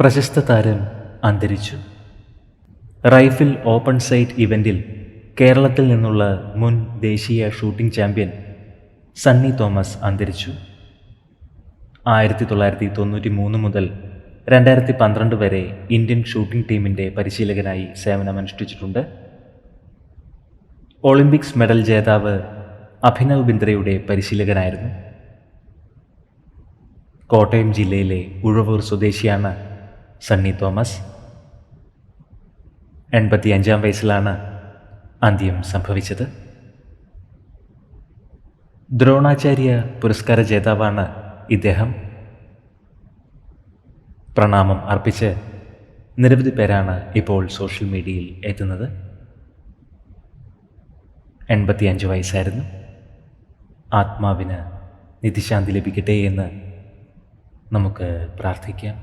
പ്രശസ്ത താരം അന്തരിച്ചു. റൈഫിൾ ഓപ്പൺ സൈറ്റ് ഇവൻറ്റിൽ കേരളത്തിൽ നിന്നുള്ള മുൻ ദേശീയ ഷൂട്ടിംഗ് ചാമ്പ്യൻ സണ്ണി തോമസ് അന്തരിച്ചു. 1993 മുതൽ 2012 വരെ ഇന്ത്യൻ ഷൂട്ടിംഗ് ടീമിൻ്റെ പരിശീലകനായി സേവനമനുഷ്ഠിച്ചിട്ടുണ്ട്. ഒളിമ്പിക്സ് മെഡൽ ജേതാവ് അഭിനവ് ബിന്ദ്രയുടെ പരിശീലകനായിരുന്നു. കോട്ടയം ജില്ലയിലെ ഉഴവൂർ സ്വദേശിയാണ് സണ്ണി തോമസ്. 85 വയസ്സിലാണ് അന്ത്യം സംഭവിച്ചത്. ദ്രോണാചാര്യ പുരസ്കാര ജേതാവാണ് ഇദ്ദേഹം. പ്രണാമം അർപ്പിച്ച് നിരവധി പേരാണ് ഇപ്പോൾ സോഷ്യൽ മീഡിയയിൽ എത്തുന്നത്. 85 വയസ്സായിരുന്നു. ആത്മാവിന് നിത്യശാന്തി ലഭിക്കട്ടെ എന്ന് നമുക്ക് പ്രാർത്ഥിക്കാം.